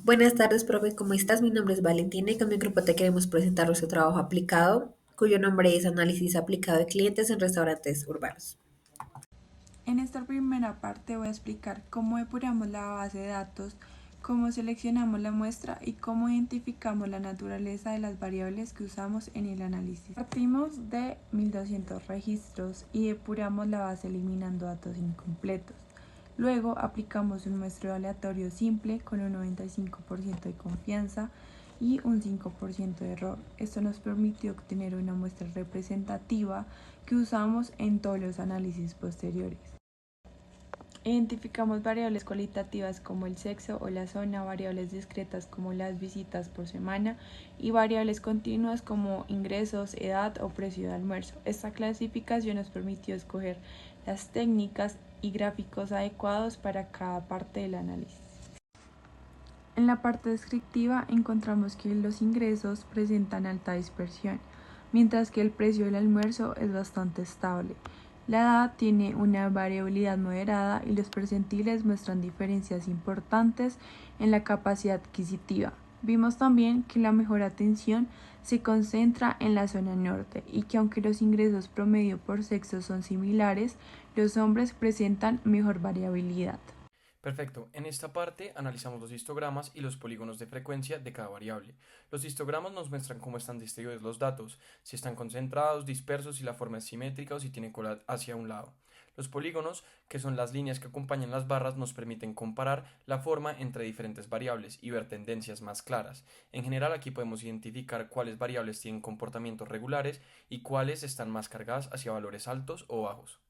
Buenas tardes, profe. ¿Cómo estás? Mi nombre es Valentina y con mi grupo te queremos presentar nuestro trabajo aplicado, cuyo nombre es Análisis aplicado de clientes en restaurantes urbanos. En esta primera parte voy a explicar cómo depuramos la base de datos, cómo seleccionamos la muestra y cómo identificamos la naturaleza de las variables que usamos en el análisis. Partimos de 1200 registros y depuramos la base eliminando datos incompletos. Luego aplicamos un muestreo aleatorio simple con un 95% de confianza y un 5% de error. Esto nos permitió obtener una muestra representativa que usamos en todos los análisis posteriores. Identificamos variables cualitativas como el sexo o la zona, variables discretas como las visitas por semana y variables continuas como ingresos, edad o precio de almuerzo. Esta clasificación nos permitió escoger las técnicas y gráficos adecuados para cada parte del análisis. En la parte descriptiva encontramos que los ingresos presentan alta dispersión, mientras que el precio del almuerzo es bastante estable. La edad tiene una variabilidad moderada y los percentiles muestran diferencias importantes en la capacidad adquisitiva. Vimos también que la mejor atención se concentra en la zona norte y que aunque los ingresos promedio por sexo son similares, los hombres presentan mejor variabilidad. Perfecto. En esta parte analizamos los histogramas y los polígonos de frecuencia de cada variable. Los histogramas nos muestran cómo están distribuidos los datos, si están concentrados, dispersos, si la forma es simétrica o si tiene cola hacia un lado. Los polígonos, que son las líneas que acompañan las barras, nos permiten comparar la forma entre diferentes variables y ver tendencias más claras. En general, aquí podemos identificar cuáles variables tienen comportamientos regulares y cuáles están más cargadas hacia valores altos o bajos.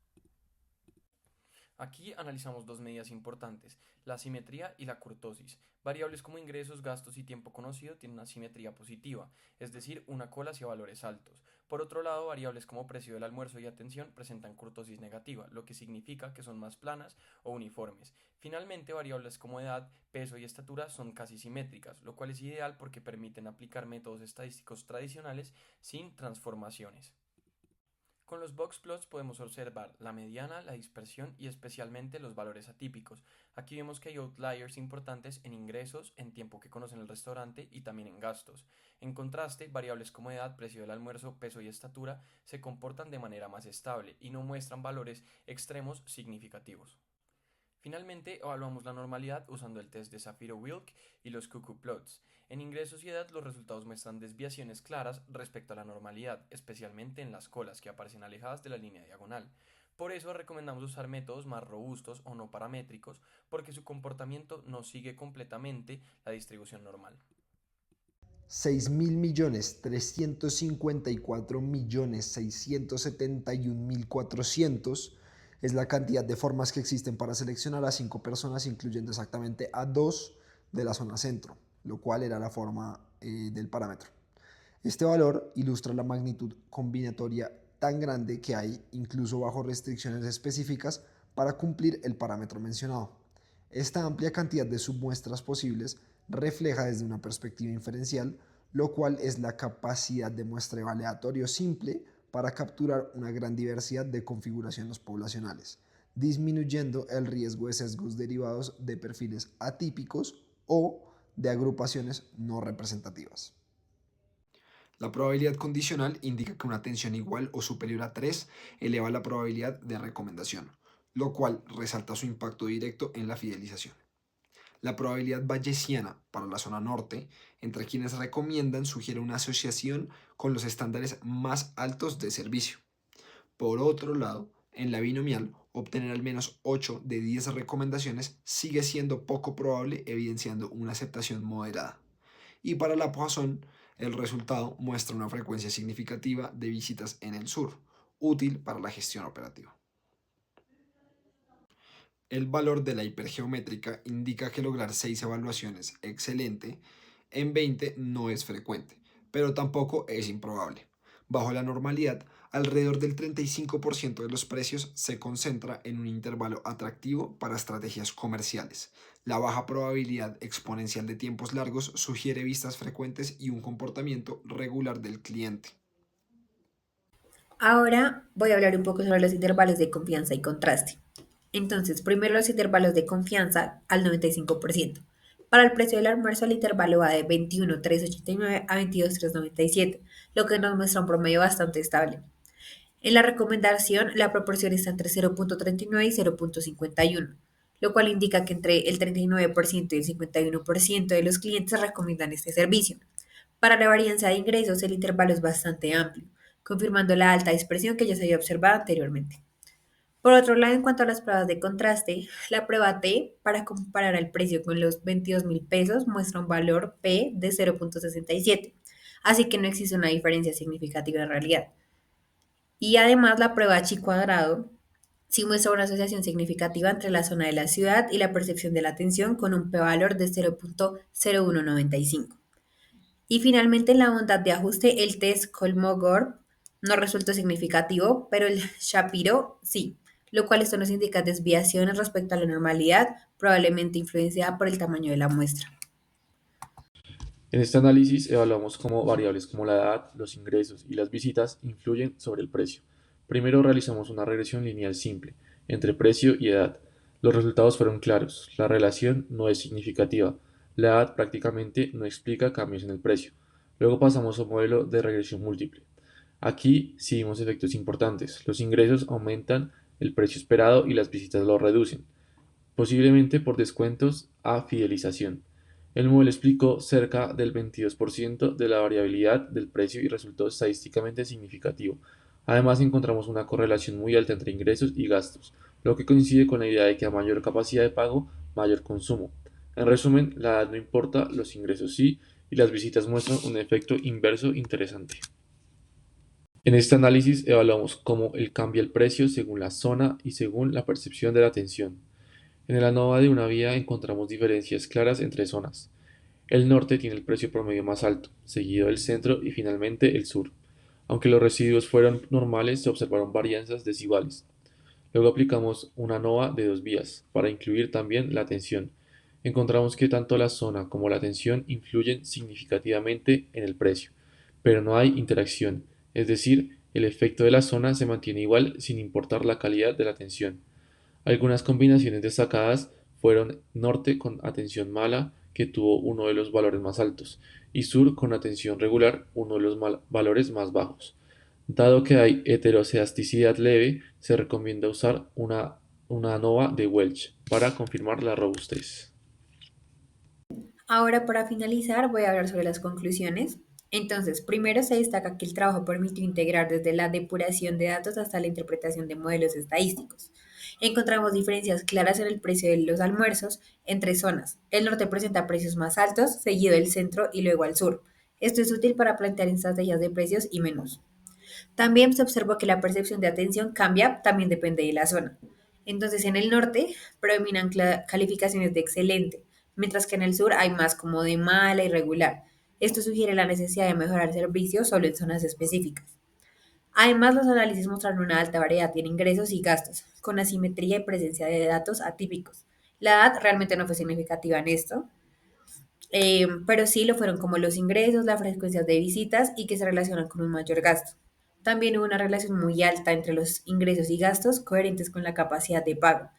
Aquí analizamos dos medidas importantes, la simetría y la kurtosis. Variables como ingresos, gastos y tiempo conocido tienen una simetría positiva, es decir, una cola hacia valores altos. Por otro lado, variables como precio del almuerzo y atención presentan kurtosis negativa, lo que significa que son más planas o uniformes. Finalmente, variables como edad, peso y estatura son casi simétricas, lo cual es ideal porque permiten aplicar métodos estadísticos tradicionales sin transformaciones. Con los boxplots podemos observar la mediana, la dispersión y especialmente los valores atípicos. Aquí vemos que hay outliers importantes en ingresos, en tiempo que conocen el restaurante y también en gastos. En contraste, variables como edad, precio del almuerzo, peso y estatura se comportan de manera más estable y no muestran valores extremos significativos. Finalmente, evaluamos la normalidad usando el test de Zafiro-Wilk y los Cuckoo plots. En ingresos y edad, los resultados muestran desviaciones claras respecto a la normalidad, especialmente en las colas que aparecen alejadas de la línea diagonal. Por eso recomendamos usar métodos más robustos o no paramétricos, porque su comportamiento no sigue completamente la distribución normal. 6.354.671.400 es la cantidad de formas que existen para seleccionar a 5 personas, incluyendo exactamente a 2 de la zona centro, lo cual era la forma del parámetro. Este valor ilustra la magnitud combinatoria tan grande que hay, incluso bajo restricciones específicas, para cumplir el parámetro mencionado. Esta amplia cantidad de submuestras posibles refleja desde una perspectiva inferencial, lo cual es la capacidad de muestreo aleatorio simple para capturar una gran diversidad de configuraciones poblacionales, disminuyendo el riesgo de sesgos derivados de perfiles atípicos o de agrupaciones no representativas. La probabilidad condicional indica que una tensión igual o superior a 3 eleva la probabilidad de recomendación, lo cual resalta su impacto directo en la fidelización. La probabilidad bayesiana para la zona norte, entre quienes recomiendan, sugiere una asociación con los estándares más altos de servicio. Por otro lado, en la binomial, obtener al menos 8 de 10 recomendaciones sigue siendo poco probable, evidenciando una aceptación moderada. Y para la Poisson, el resultado muestra una frecuencia significativa de visitas en el sur, útil para la gestión operativa. El valor de la hipergeométrica indica que lograr 6 evaluaciones excelente en 20 no es frecuente, pero tampoco es improbable. Bajo la normalidad, alrededor del 35% de los precios se concentra en un intervalo atractivo para estrategias comerciales. La baja probabilidad exponencial de tiempos largos sugiere vistas frecuentes y un comportamiento regular del cliente. Ahora voy a hablar un poco sobre los intervalos de confianza y contraste. Entonces, primero los intervalos de confianza al 95%. Para el precio del almuerzo, el intervalo va de 21,389 a 22,397, lo que nos muestra un promedio bastante estable. En la recomendación, la proporción está entre 0,39 y 0,51, lo cual indica que entre el 39% y el 51% de los clientes recomiendan este servicio. Para la varianza de ingresos, el intervalo es bastante amplio, confirmando la alta dispersión que ya se había observado anteriormente. Por otro lado, en cuanto a las pruebas de contraste, la prueba T para comparar el precio con los 22.000 pesos muestra un valor P de 0,67, así que no existe una diferencia significativa en realidad. Y además la prueba chi cuadrado sí muestra una asociación significativa entre la zona de la ciudad y la percepción de la atención con un p-valor de 0,0195. Y finalmente en la bondad de ajuste el test Kolmogorov no resultó significativo, pero el Shapiro sí, lo cual esto nos indica desviaciones respecto a la normalidad, probablemente influenciada por el tamaño de la muestra. En este análisis evaluamos cómo variables como la edad, los ingresos y las visitas influyen sobre el precio. Primero realizamos una regresión lineal simple entre precio y edad. Los resultados fueron claros, la relación no es significativa, la edad prácticamente no explica cambios en el precio. Luego pasamos a un modelo de regresión múltiple. Aquí sí vimos efectos importantes, los ingresos aumentan el precio esperado y las visitas lo reducen, posiblemente por descuentos a fidelización. El modelo explicó cerca del 22% de la variabilidad del precio y resultó estadísticamente significativo. Además, encontramos una correlación muy alta entre ingresos y gastos, lo que coincide con la idea de que a mayor capacidad de pago, mayor consumo. En resumen, la edad no importa, los ingresos sí, y las visitas muestran un efecto inverso interesante. En este análisis evaluamos cómo cambia el precio según la zona y según la percepción de la atención. En el ANOVA de una vía encontramos diferencias claras entre zonas. El norte tiene el precio promedio más alto, seguido del centro y finalmente el sur. Aunque los residuos fueron normales, se observaron varianzas desiguales. Luego aplicamos una ANOVA de dos vías, para incluir también la tensión. Encontramos que tanto la zona como la tensión influyen significativamente en el precio, pero no hay interacción, es decir, el efecto de la zona se mantiene igual sin importar la calidad de la tensión. Algunas combinaciones destacadas fueron norte con atención mala, que tuvo uno de los valores más altos, y sur con atención regular, uno de los valores más bajos. Dado que hay heterocedasticidad leve, se recomienda usar una ANOVA de Welch para confirmar la robustez. Ahora, para finalizar, voy a hablar sobre las conclusiones. Entonces, primero se destaca que el trabajo permitió integrar desde la depuración de datos hasta la interpretación de modelos estadísticos. Encontramos diferencias claras en el precio de los almuerzos entre zonas. El norte presenta precios más altos, seguido del centro y luego al sur. Esto es útil para plantear estrategias de precios y menús. También se observó que la percepción de atención cambia, también depende de la zona. Entonces, en el norte predominan calificaciones de excelente, mientras que en el sur hay más como de mala y regular. Esto sugiere la necesidad de mejorar servicios solo en zonas específicas. Además, los análisis mostraron una alta variedad en ingresos y gastos, con asimetría y presencia de datos atípicos. La edad realmente no fue significativa en esto, pero sí lo fueron como los ingresos, la frecuencia de visitas y que se relacionan con un mayor gasto. También hubo una relación muy alta entre los ingresos y gastos coherentes con la capacidad de pago.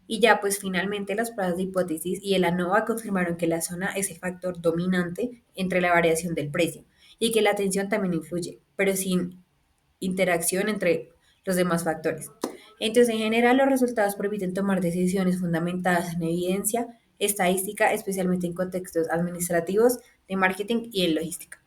Y ya pues finalmente las pruebas de hipótesis y el ANOVA confirmaron que la zona es el factor dominante entre la variación del precio y que la atención también influye, pero sin interacción entre los demás factores. Entonces, en general, los resultados permiten tomar decisiones fundamentadas en evidencia, estadística, especialmente en contextos administrativos, de marketing y en logística.